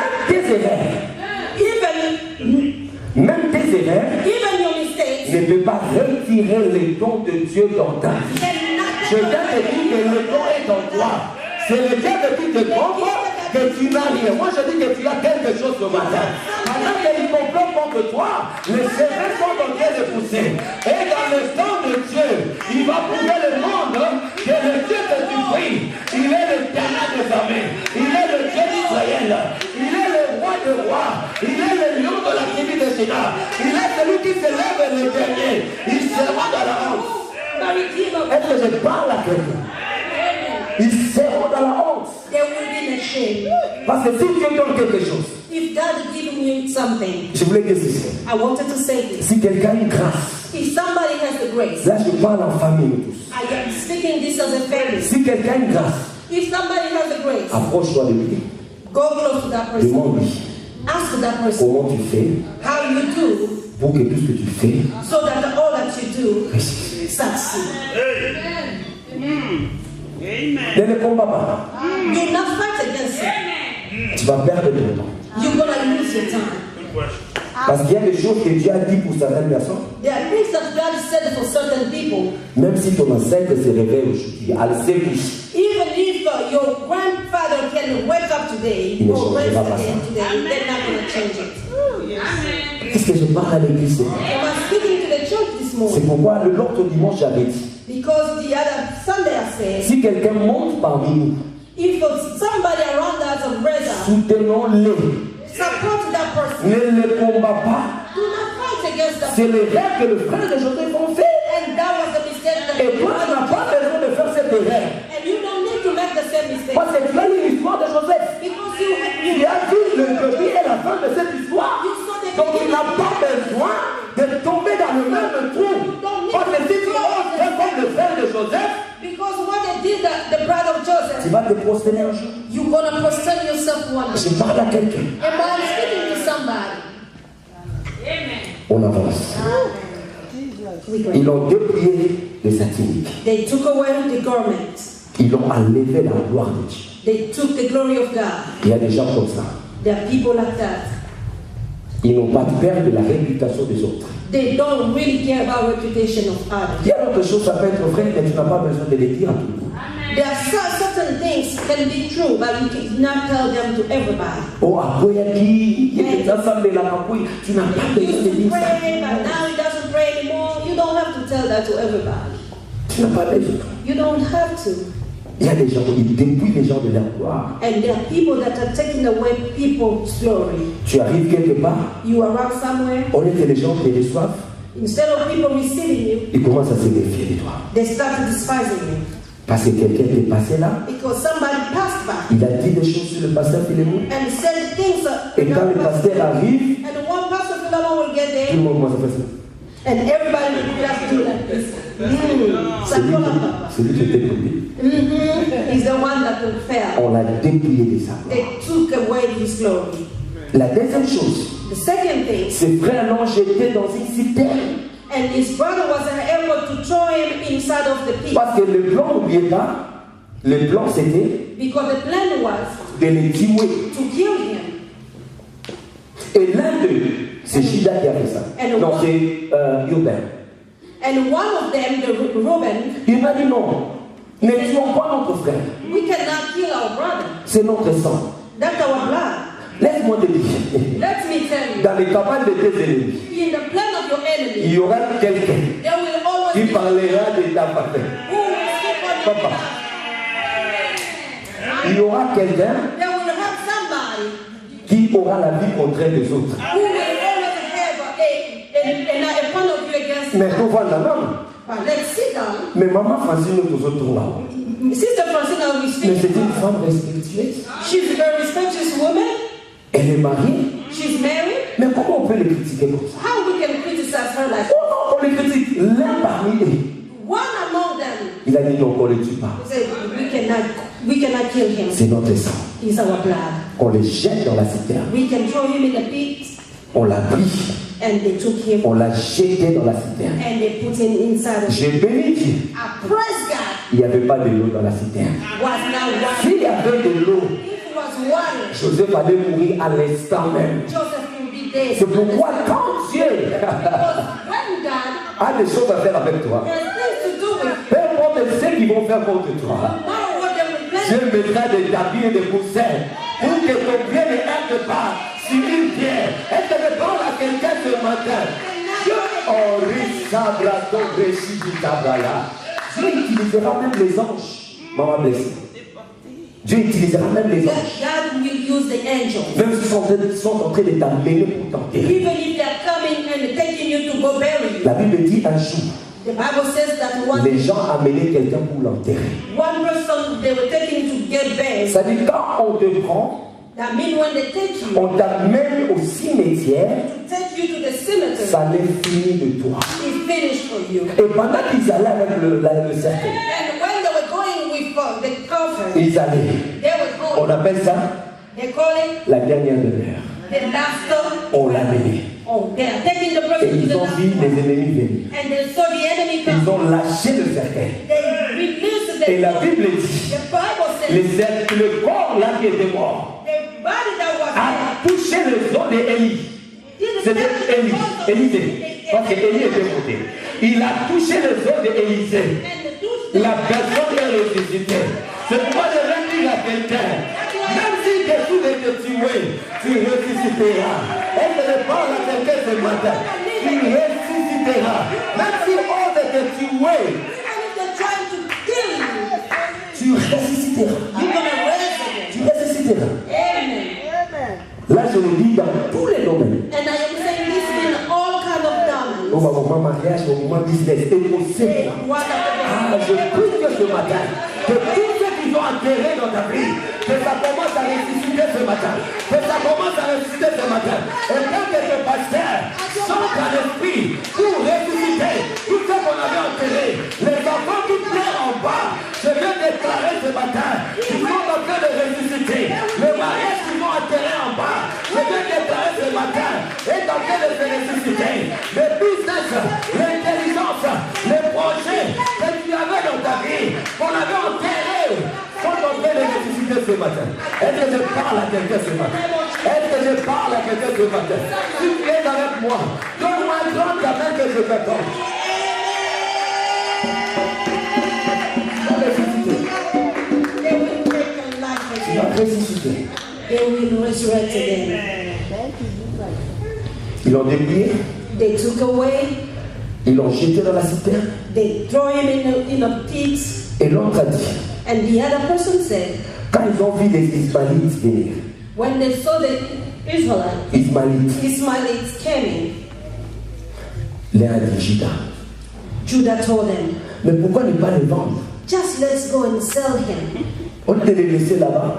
Même tes erreurs, even your mistakes ne peuvent pas retirer les dons de Dieu dans ta vie. Je viens de dire que le don est en toi. C'est le diable qui te trompe que tu n'as rien. Moi je dis que tu as quelque chose ce matin. Pendant qu'il complète contre toi, les cheveux sont en train de pousser. Et dans le temps de Dieu, il va prouver le monde que le Dieu que tu pries, il est le Canaan des armées. Il est le Dieu d'Israël. Il est le roi des rois. Il est le lion de la tribu de Juda. Il est celui qui se lève le dernier. Il sera dans la honte. Est-ce que je parle à quelqu'un? Ils seront dans la honte. They will be in shame. Parce que si Dieu donne quelque chose, If God is giving you something, je voulais dire ceci. I wanted to say this. Si quelqu'un a une grâce, If somebody has the grace, là je parle en famille nous tous. I am speaking this as a family. Si quelqu'un a une grâce, If somebody has the grace, approche-toi de lui. go close to that person. Demande-lui Ask that person comment tu fais how you do pour que tout ce que tu fais so that all that you do réussisse. succeed. Ne le combat pas. Do not fight against it. Tu vas perdre ton temps. You're going to lose your time. Parce qu'il y a des choses que Dieu a dit pour certaines personnes. There are things that God said for certain people. Même si ton ancêtre se réveille aujourd'hui, elle sait que Even if your grandfather can wake up today Il ne or raise changera pas again ça. today, they're not going to change it. Est-ce que je parle à l'église? Am I speaking to the church this C'est morning? pourquoi l'autre dimanche j'avais dit, Because the other Sunday I said, si quelqu'un monte parmi nous, if somebody around us of brother, soutenons-le. support that person. Ne le combat pas. Do not fight against that C'est person. l'erreur que le frère de Joseph a fait. And that was the mistake that Et toi, tu n'as pas besoin de faire cette erreur. and you don't need to make the same mistake. Parce que tu as lu l'histoire de Joseph. Because Il a dit le début et la fin de cette histoire. Donc il n'a pas besoin de tomber dans le même trou. Parce que si tu oses faire comme le frère de Joseph, because what they did, the brother of tu Joseph, vas te prosterner un jour. you're going to prostrate yourself one day. Je parle à quelqu'un. And I'm speaking to somebody. On avance. We go. Ils ont dépouillé les satiniques. They took away the garment. Ils ont enlevé la gloire de Dieu. They took the glory of God. Il y a des gens comme ça. There are people like that. Ils n'ont pas peur de la réputation des autres. They don't really care about reputation of others. Il y a d'autres choses, ça peut être vrai, mais tu n'as pas besoin de les dire à tout le monde. There are certain things can be true, but you cannot tell them to everybody. Oh, Akoyaki, il y a des assemblées là, tu n'as pas He besoin used de to dire ça. pray, but now he doesn't pray anymore. You don't have to tell that to everybody. Tu n'as pas besoin. You don't have to. Il y a des gens, ils dépouillent les gens de leur gloire. And there are people that are taking away people's glory. Tu arrives quelque part, You are around somewhere, on est que les gens te reçoivent, Instead of people receiving you, ils commencent à se méfier de toi. they start despising you. Parce que quelqu'un est passé là, Because somebody passed by il a dit des choses sur le pasteur Philémon. and said things. Et quand le pasteur arrive, And one pastor Philemon will get tout there, le monde commence à faire ça. and everybody will just do like this. Celui qui était pris, He's the one that will fail. on l'a dépouillé de sa gloire. They took away his glory. La deuxième chose, The second thing, ses frères l'ont jeté dans une citerne. and his brother was able to throw him inside of the pit. Parce que le plan, n'oubliez pas, le plan c'était Because the plan was de les tuer. to kill him. Et l'un d'eux, c'est Judas qui a fait ça. Non, c'est Urbain. And one of them, the Reuben, Il m'a dit non, ne tuons pas notre frère. we cannot kill our brother. C'est notre sang. That's our blood. Laisse-moi te dire, Let me tell you, dans les campagnes de tes ennemis, in the plan of your il enemy, y aura quelqu'un there will always qui be parlera de ta patrie. who will speak on your Papa. behalf. Il y aura quelqu'un There will have somebody qui aura la vie contraire des autres. who will always have a point of view against Mais you. pour voir la maman, But let's sit down. mais maman Francine, nous autres là. Sister Francina, we Mais speak. c'est une femme respectueuse. She's a respected woman. Elle est mariée. She's married. Mais comment on peut les critiquer comme ça? How we can criticize her like Oh non, on les critique. L'un parmi eux, one among them? il a dit non, on ne les tue pas. He said, we cannot kill him. C'est notre sang. He's our blood. On les jette dans la citerne. We can throw him in the pit, On l'a pris. and they took him On l'a jeté dans la citerne. and they put him inside of J'ai béni Dieu. I praise God. Il n'y avait pas de l'eau dans la citerne. Was now water. S'il y avait de l'eau, If it was water, Joseph allait mourir à l'instant même. Joseph will be dead. C'est pourquoi quand Dieu Because when God a des choses à faire avec toi, has things to do with peu importe ce qu'ils vont faire contre toi, no matter what they will plan, Dieu mettra des tapis et des poussins pour que ton pied ne heurte pas sur une pierre. Est-ce que je parle à quelqu'un ce matin? Dieu utilisera même les anges. Maman blessée. Dieu utilisera même les anges. God will use the angels. Même s'ils sont en train de t'amener pour t'enterrer. Even if they are coming and taking you to go bury you. La Bible dit un jour, The Bible says that les gens amenaient quelqu'un pour l'enterrer. one person they were taking to get buried. Ça dit quand on te prend, That means when they take you on t'amène au cimetière, to take you to the cemetery, ça n'est fini de toi. it's finished for you. Et pendant qu'ils allaient avec le cercueil, And when they were going with the coffin, ils allaient. they were On going. appelle ça They call it la dernière demeure. the last. On l'a mené. Oh, they are taking the Et person to ils the ont last. vu les ennemis venir. And they saw the enemy Ils come. ont lâché le cercueil. They released the. Et la Bible dit, The Bible says le corps là qui était mort the body that was a touché le dos d'Élie. C'était Élisée. Parce qu'Élie était côté. Il a touché le dos d'Élisée. La personne est ressuscitée. C'est pourquoi je vais dire à quelqu'un, même si Jésus est tué, tu ressusciteras. Est-ce que je parle à quelqu'un ce matin? Tu ressusciteras. Même si on est tué, tu ressusciteras. Tu ressusciteras. Là, je le dis dans tous les domaines. And I am saying this in all kind of domains. Au moment mariage, au moment business, et possible. Ah, je prie que ce matin, que tous ceux qui sont enterrés dans ta vie, que ça commence à ressusciter ce matin. Que ça commence à ressusciter ce matin. Et quand que ce pasteur chante en esprit pour ressusciter tout ce qu'on avait enterré, les enfants qui pleurent en bas, je vais déclarer ce matin qu'ils sont en train de ressusciter. Le mariage qu'ils ont enterré en bas, je vais déclarer ce matin est en train de se ressusciter. Le business, l'intelligence, les projets que tu avais dans ta vie, qu'on avait enterrés, sont en train de ressusciter ce matin. Est-ce que je parle à quelqu'un ce matin? Est-ce que je parle à quelqu'un ce matin? Si tu es avec moi, donne-moi un grand amen que je fais comme. Tu vas ressusciter. They will resurrect again. Ils l'ont dépouillé, They took away, ils l'ont jeté dans la citerne, they throw him in a pit, et l'autre a dit, and the other person said, quand ils ont vu les Ismaélites venir, when they saw the Israelites Ismaélites, came in, L'un a dit Judas. Judah told them, Mais pourquoi ne pas le vendre? just let's go and sell him. On peut les laisser là-bas.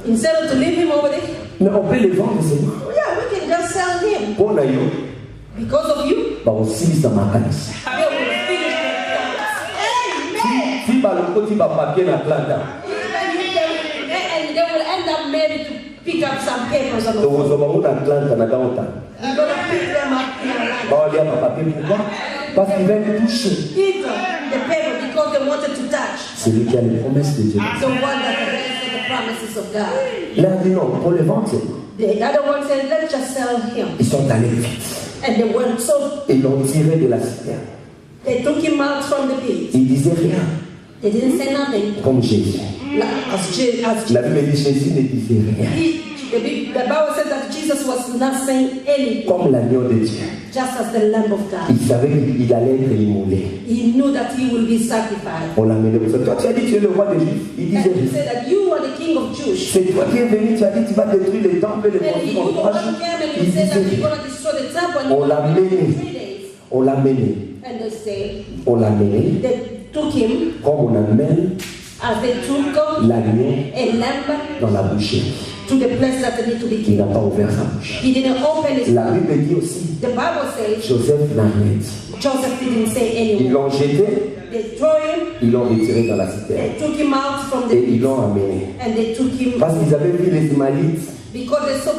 Instead of to leave him over there, Mais on peut les vendre seulement. yeah, we can just sell him. Pour la yo, Because of you, bah aussi ça m'a cassé. they will finish their plans. Amen. Si bah le côté va papier dans Atlanta. And they will end up maybe to pick up some papers on the Donc phone. on va monter Atlanta dans Downtown. We're going to pick them up in our life. Bah on lit un papier pourquoi? Parce qu'il va être touché. Pick up the paper because they wanted to touch. C'est lui qui a les promesses de Dieu. The one that has the promises of God. L'un dit non, pour le vendre seulement. The other one said, let's just sell him. Ils sont allés vite. And they went, so Ils l'ont tiré de la citerne. they took him out from the pit. Ils disaient rien. They didn't say nothing. Comme Jésus. As La Bible dit Jésus ne disait rien. the Bible said that Jesus was not saying anything, Comme l'agneau de Dieu. just as the Lamb of God. Il savait qu'il allait être immolé. He knew that he will be sacrificed. On l'a mené pour ça. Toi, tu as dit tu es le roi des Juifs. Il disait And he rien. said that you are the king of Jews. C'est toi qui es venu, tu as dit tu vas détruire les temples et les And you construire en 3 jours. came and Il you said that disait you're rien. going to destroy the temple and On you're l'a going to do it in mené. 3 days. On l'a mené. And they say, On l'a mené. they took him Comme on amène as they took l'agneau a lamb dans la boucherie. to the place that they need to be Il killed. n'a pas ouvert sa bouche. He didn't open his La mouth. Bible dit aussi, The Bible says Joseph n'a rien dit. Joseph didn't say Ils anything. l'ont jeté, They threw him, ils l'ont retiré dans la citerne. they took him out from Et the ils l'ont amené. and they took him Parce qu'ils avaient vu les Ismaélites, because they saw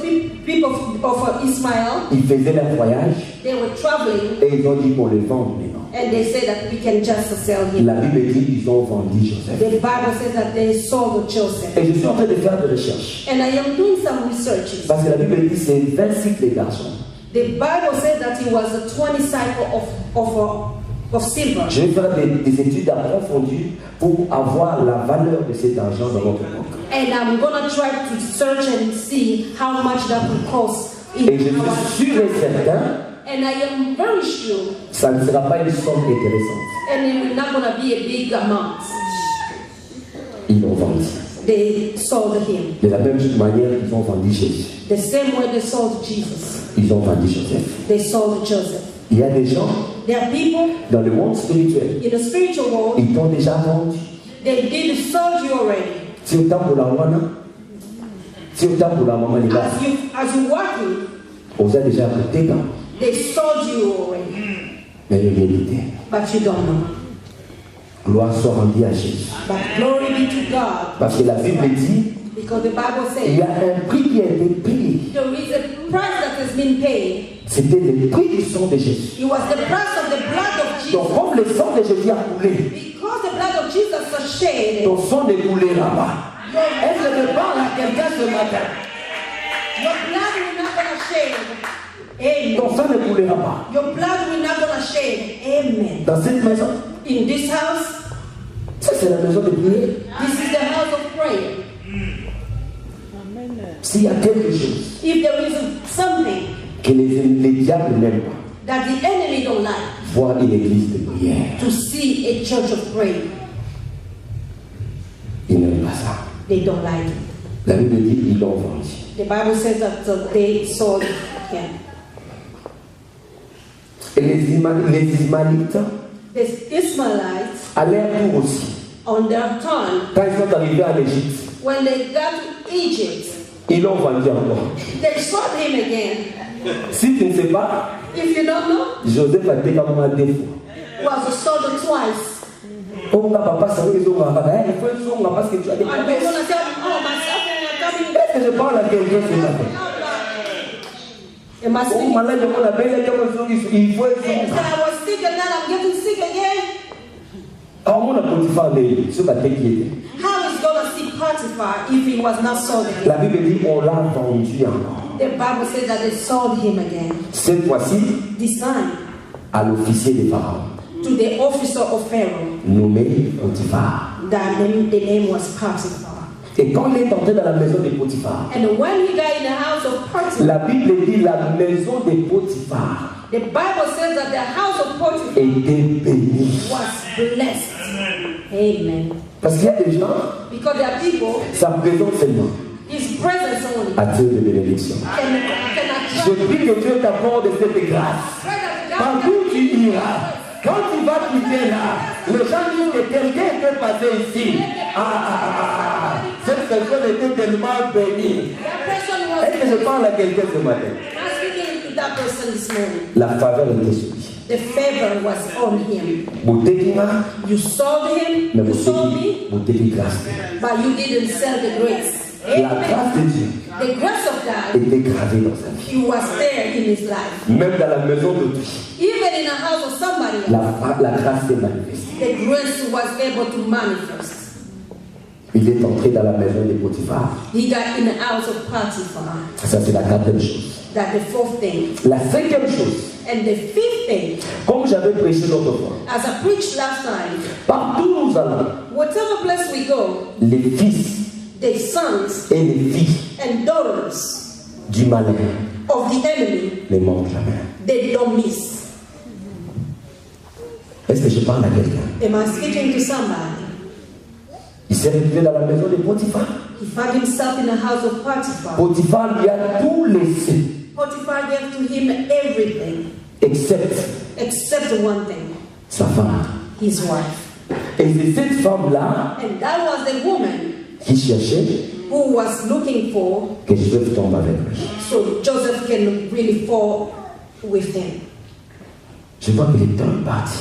people of Ismael. ils faisaient leur voyage They were traveling et ils ont dit qu'on le vend maintenant. and they said that we can just sell him. La Bible dit ils ont vendu Joseph. The Bible says that they sold Joseph. Et je suis en train de faire des recherches. And I am doing some researches. Parce que la Bible dit c'est 26 les garçons. The Bible says that he was a 20 cycle of silver. Je vais faire des études approfondies pour avoir la valeur de cet argent dans notre banque. And I'm gonna try to search and see how much that will cost in Et je our. suis sûr et certain, And I am very sure, ça ne sera pas une somme intéressante. and it will not gonna be a big amount. Ils l'ont vendu. They sold him De la même manière qu'ils ont vendu Jésus. the same way they sold Jesus. Ils ont vendu Joseph. They sold Joseph. Il y a des gens There are people dans le monde spirituel, in the spiritual world. ils t'ont déjà vendu. They did sold you already. C'est autant pour la wana, c'est autant pour la maman les gars. As you working, On a déjà coûté quand. they sold you already, Mais il vérité. but you don't know. Gloire soit rendue à Jésus. But glory be to God, Parce que la Bible dit, because the Bible il y says a un prix qui a été payé. there is a price that has been paid. C'était le prix du sang de Jésus. It was the price of the blood of Jesus. Donc comme le sang de Jésus a coulé, Because the blood of Jesus was shed, ton sang ne coulera pas. Est-ce que je parle à quelqu'un ce matin? your blood will not gonna shed. Amen. Ton sang ne coulera pas. Your blood will not gonna shed. Amen. Dans cette maison, In this house, ça c'est la maison de prière. this is the house of prayer. S'il y a quelque chose If there is something que les diables n'aiment pas, that the enemy don't like, voir une église de prière, to see a church of prayer, ils n'aiment pas ça. they don't like it. La Bible dit ils l'ont vendu. The Bible says that they sold him. Et les Ismaélites The Ismailites, à leur tour aussi, on their turn, quand ils sont arrivés en Égypte, when they got to Egypt, ils l'ont vendu encore. they sold him again. Si tu ne sais pas, If you don't know, Joseph a été comme un défaut. was sold twice. Oh, papa, ça veut dire il faut une somme parce que tu as des And they're promesses. gonna tell me, oh, my suffering are coming. Est-ce que je parle à quelqu'un ce matin? It must Oh, be. malade, on appelle comme il faut une I somme. was sick and now I'm getting sick again. Alors, on a Potiphar, ce matin qui était. How is gonna see Potiphar if he was not sold again? La Bible dit on l'a vendu encore. The Bible says that they sold him again. Cette fois-ci, This time à l'officier des pharaons, to the officer of Pharaoh. nommé Potiphar. That the name was Potiphar. Et quand il est entré dans la maison de Potiphar, And when he got in the house of Potiphar, la Bible dit la maison de Potiphar the Bible says that the house of Potiphar était bénie. was blessed. Amen. Parce qu'il y a des gens, Because there are people, sa présence seulement his presence only attire de bénédiction. can Je attract. prie que Dieu t'apporte cette grâce. Pray that partout tu iras. Quand tu vas quitter là, les gens disent que quelqu'un était passé ici. Cette personne était tellement bénie. Est-ce que je parle à quelqu'un ce matin? La faveur était sur lui. The favor was on him. You sold him, Mais you sold me, vous avez grâce. but you didn't sell the grace. La grâce de Dieu The grace of God, était gravée dans sa vie. he was there in his life. Même dans la maison d'autrui, Even in the house of somebody else, la grâce s'est manifestée. the grace was able to manifest. Il est entré dans la maison de Potiphar. He got in the house of Potiphar. Ça, c'est la quatrième chose. That's the fourth thing. La cinquième chose, And the fifth thing, comme j'avais prêché l'autre fois, as I preached last time, partout où nous allons, whatever place we go, les fils the sons et les filles and daughters du malin of the enemy, ne manquent jamais. they don't miss. Est-ce que je parle à quelqu'un? Am I speaking to somebody? Il s'est retrouvé dans la maison de Potiphar. He found himself in the house of Potiphar. Potiphar lui a tout laissé, Potiphar gave to him everything except one thing, sa femme. his wife. Et c'est cette femme-là And that was the woman qui cherchait who was looking for, que Joseph tombe avec lui. so Joseph can really fall with him. Je vois que le temps est parti.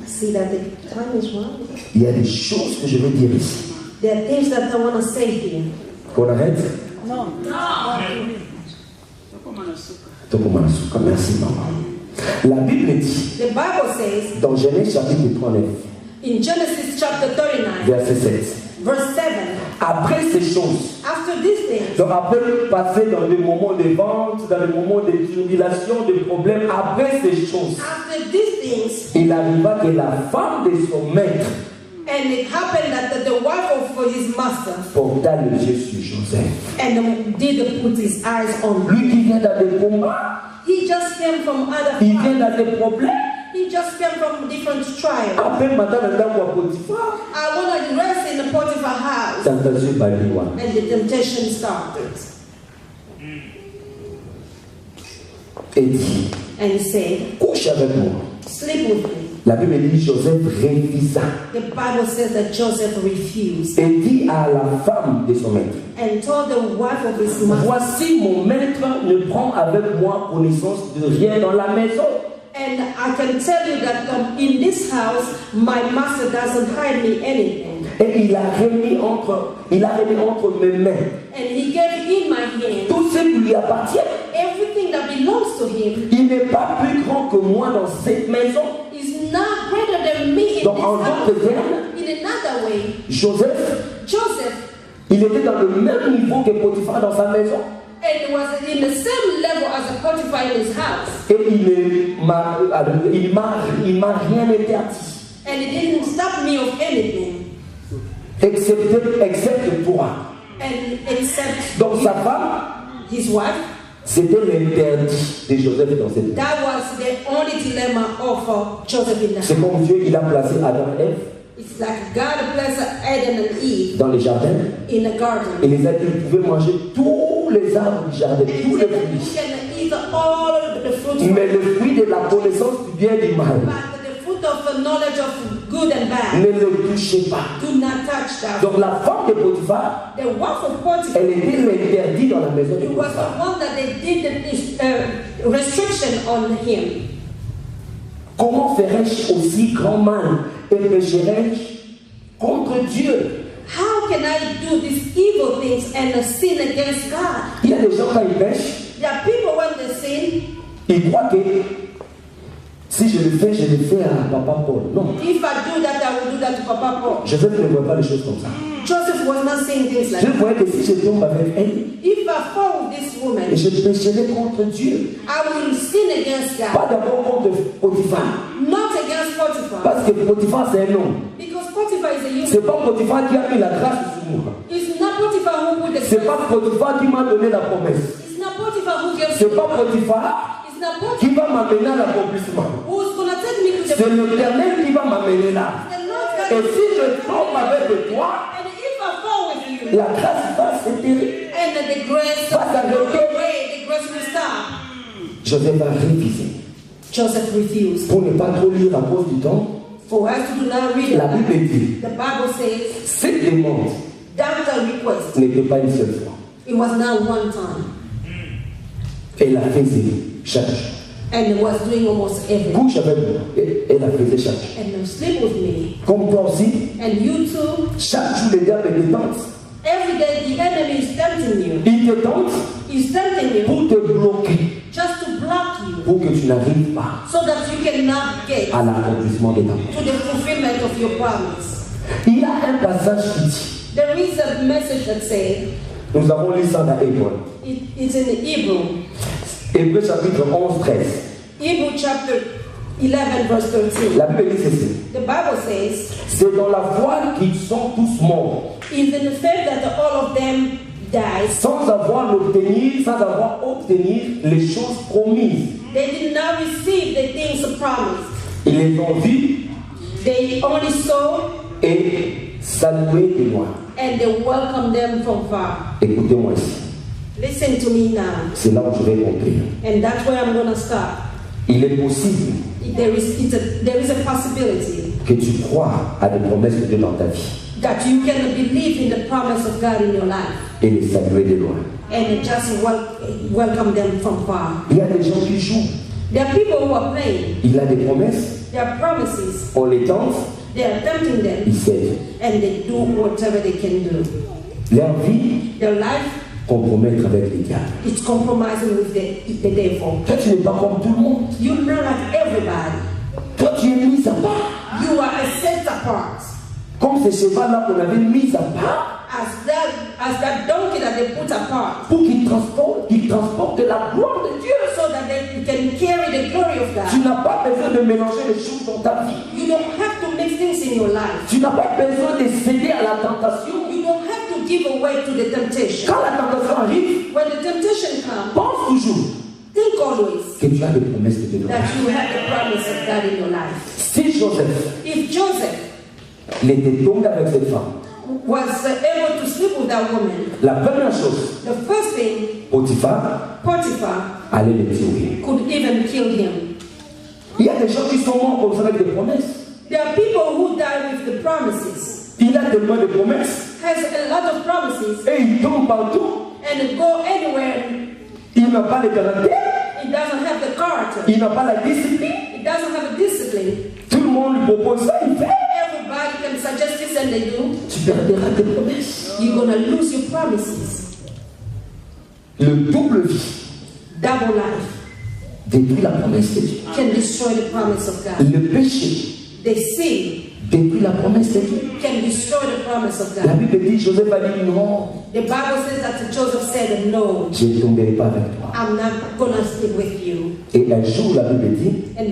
I see that the time is wrong. Il y a des choses que je veux dire ici. There are things that I want to say here. Qu'on arrête? Merci maman. La Bible dit The Bible says dans Genèse chapitre 39, in Genesis chapter 39, verset 7. verse 7, Après ces choses, after these things, donc après passer dans des moments de vente, dans des moments de tribulation, de problèmes, après ces choses, after these things, il arriva que la femme de son maître and it happened that the wife of his master porta les yeux sur Joseph. and did put his eyes on him. Lui qui vient dans des combats, He just came from other il vient fights. dans des problèmes. He just came from different trials. Après matin, le temps pour Potiphar, I want to rest in the Potiphar house, tentation baliwa. and the temptation started. Et dit, And he said, couche avec moi. sleep with me. La Bible dit Joseph refusa The Bible says that Joseph refused et dit à la femme de son maître, and told the wife of his master, voici mon maître ne prend avec moi connaissance de rien dans la maison. and I can tell you that in this house, my master doesn't hide me anything. Et il a remis entre mes mains And he gave in my hand tout ce qui lui appartient. everything that belongs to him. Il n'est pas plus grand que moi dans cette maison. Is not greater than me in this Donc en house. d'autres termes, In another way, Joseph, Joseph, il était dans le même niveau que Potiphar dans sa maison. and was in the same level as a Potiphar in his house. Et il m'a rien interdit, And it didn't stop me of anything. excepte toi. And except Donc sa femme, his wife, c'était l'interdit de Joseph dans cette vie. that was the only dilemma of Joseph in the C'est house. comme Dieu, il a placé Adam et Ève It's like God placed Adam and Eve dans les jardins in a garden. et les êtres pouvaient manger tous les arbres du jardin, And he tous les said that you fruits. can eat all the fruits, Mais le fruit de la connaissance du bien et du mal, but the fruit of the knowledge of good and bad, ne le touchez pas. do not touch that. Donc la femme de Potiphar, The wife of Potiphar, elle était l'interdit dans la maison de it was Potiphar. the one that they did the restriction on him. Comment ferais-je aussi grand mal et pécherais-je contre Dieu? How can I do these evil things and sin against God? Il y a des gens quand ils pêchent, There are people when they sin, ils croient que si je le fais à Papa Paul. Non, if I do that, I will do that to Papa Paul. Joseph ne voit pas les choses comme ça. Joseph was not saying things like Je that. voyais que si je tombe avec elle, If I fall with this woman, je pécherai contre Dieu. I will sin against God, Pas d'abord contre Potiphar. not against Potiphar. Parce que Potiphar c'est un homme. Because Potiphar is a human. C'est pas Potiphar qui a mis la grâce sur moi. It's not Potiphar who put the C'est pas Potiphar qui m'a donné la promesse. It's not Potiphar who gave C'est me. pas Potiphar It's not Potiphar qui va m'amener à l'accomplissement. who's going to take me to the C'est l'Éternel qui va m'amener là. The Lord Et God. si je tombe avec toi, And if I fall with you, la grâce va s'éteindre. and the grace Pas will avec go away, the grace will stop. Joseph a révisé. Joseph refused. Pour ne pas trop lire à cause du temps, For us to do not read la it, Bible dit, the Bible says cette demande that request, n'était pas une seule fois. it was not one time. Elle la faisait chaque jour. And it was doing almost every day. Couche avec moi. Elle la faisait chaque jour. And sleep with me. Comme toi aussi, And you too. chaque jour les diables te tentent. Every day the enemy is tempting you. Il te tente He's tempting you pour te bloquer, just to block you pour que tu n'arrives pas so that you cannot get à l'accomplissement de ta vie. to the fulfillment of your promise. Il y a un passage qui dit, There is a message that says, nous avons lu ça dans Hébreu. it's in the Hebrew. Hébreu chapitre 11, 13. Hebrew chapter 11 verse 13. La Bible dit ceci. The Bible says, C'est dans la foi qu'ils sont tous morts, is in the faith that all of them died. sans avoir obtenu les choses promises. They did not receive the things promised. Ils les ont vues They only saw et salué de loin. and they welcomed them from far. Écoutez-moi ici. Listen to me now. C'est là où je vais conclure. And that's where I'm going to stop. Il est possible There is a possibility que tu crois à des promesses de Dieu dans ta vie that you can believe in the promise of God in your life et les saluer de loin. and just welcome them from far. Il y a des gens qui jouent. There are people who are playing. Il a des promesses, There are promises. on les tente, They are tempting them ils cèdent. and they do whatever they can do. Leur vie Their life compromettre avec les diables. is compromising with the devil. Toi, tu n'es pas comme tout le monde. You're not like everybody. Toi, tu es mis à part. You are a set apart. Comme ces chevaux-là qu'on avait mis à part As that donkey that they put apart, pour qu'ils transportent la gloire de Dieu. so that they can carry the glory of Tu God. n'as pas besoin de mélanger les choses dans ta vie. You don't have to mix things in your life. Tu n'as pas besoin de céder à la tentation. You don't have to give away to the temptation. Quand la tentation arrive, When the temptation comes, pense toujours think always que tu as des promesses de Dieu. that you have the promise of God in your life. Si Joseph If Joseph il était tombé avec cette femme, was able to sleep with that woman, la première chose, the first thing, Potiphar Potiphar allait le tuer. could even kill him. Il y a des gens qui sont morts comme ça avec des promesses. There are people who die with the promises. Il a tellement de promesses Has a lot of promises et il tombe partout. and go anywhere. Il n'a pas le caractère, It doesn't have the character. il n'a pas la discipline. It doesn't have a discipline. Tout le monde lui propose ça, il fait. Everybody can suggest this and they do. Tu perderas tes promesses. You're gonna lose your promises. Le double vie Double life détruit la promesse de Dieu. can destroy the promise of God. Le péché The sin détruit la promesse de Dieu. can destroy the promise of La God. Bible dit, Joseph a dit non, The Bible says that Joseph said, no, je ne tomberai pas avec toi. I'm not gonna sleep with you. Et un jour, la Bible dit, And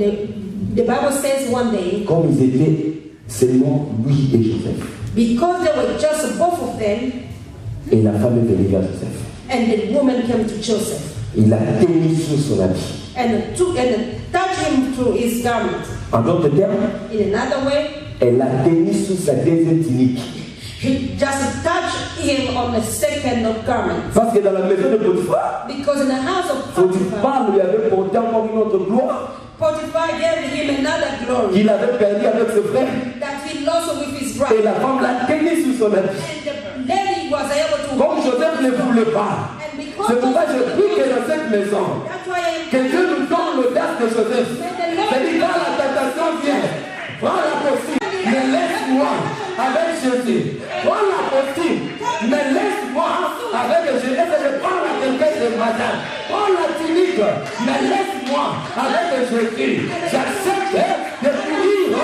the Bible says one day, comme ils étaient seulement lui et Joseph, because there were just both of them, et la femme est venue vers Joseph, and the woman came to Joseph il a tenu sur son habit. and touched him through his garment. En d'autres termes, In another way, elle a tenu sur sa deuxième tunique. he just touched him on the second garment. Parce que dans la maison de Potiphar, Because in the house of Potiphar, Potiphar lui avait porté encore une autre gloire Potiphar gave him another glory qu'il avait perdu avec ses frères. that he lost with his Et brother. la femme l'a tenu sur son habit. And the lady was able to Comme Joseph ne voulait pas. and because C'est pourquoi je Joseph- prie que dans cette maison, that's why I que Dieu nous donne l'audace de Joseph. C'est-à-dire quand la tentation vient, prends la postille, mais laisse-moi avec Jésus. Prends la postille, mais laisse-moi avec Jésus. Est-ce que je prends à quelqu'un ce matin? Prends la tunique, mais laisse-moi avec Jésus. J'accepte de courir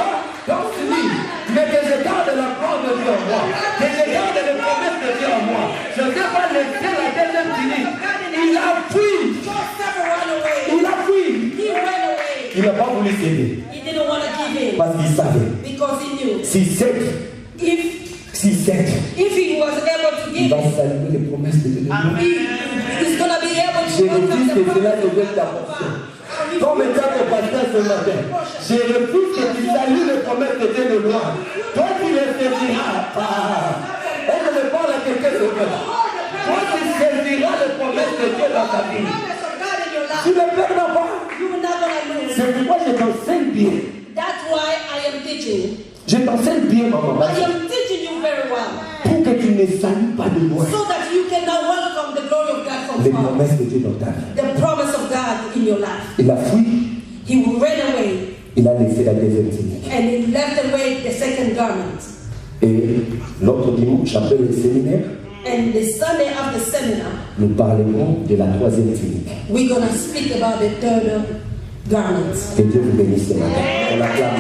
dans ce lit, mais que je garde la gloire de Dieu en moi, que je garde les promesses de Dieu en moi. Je ne vais pas laisser la deuxième tunique. Il a fui. Joseph ran away. Il a fui. He ran away. Il n'a pas voulu céder He didn't want to give in parce qu'il savait. because he knew Si cède, if he was able to il give va in, saluer les promesses de Dieu. he's going to be able Je to welcome refuse the que cela promise of devienne ta God. portion. Comme étant ton pasteur ce matin, je refuse que tu salues les promesses de Dieu de loin. Toi tu les saisiras. Et je me parle à quelqu'un ce matin. Toi tu saisiras les promesses de Dieu dans ta vie. Promise of God in your Tu life. ne perdras pas. You will not going to lose. C'est pourquoi je t'enseigne bien. That's why I am teaching. Je t'enseigne bien, maman. I am teaching you very well. Pour que tu ne salues pas de loin. So that you can now welcome the glory of God from Les far. promesses de Dieu dans ta vie. The promise of God in your life. Il a fui. He ran away. Il a laissé la deuxième tunique. And he left away the second garment. Et l'autre dimanche, après le séminaire, And the Sunday after seminar, nous parlerons de la troisième tunique. we're going to speak about the third garment. Que Dieu vous bénisse ce matin. On l'acclame.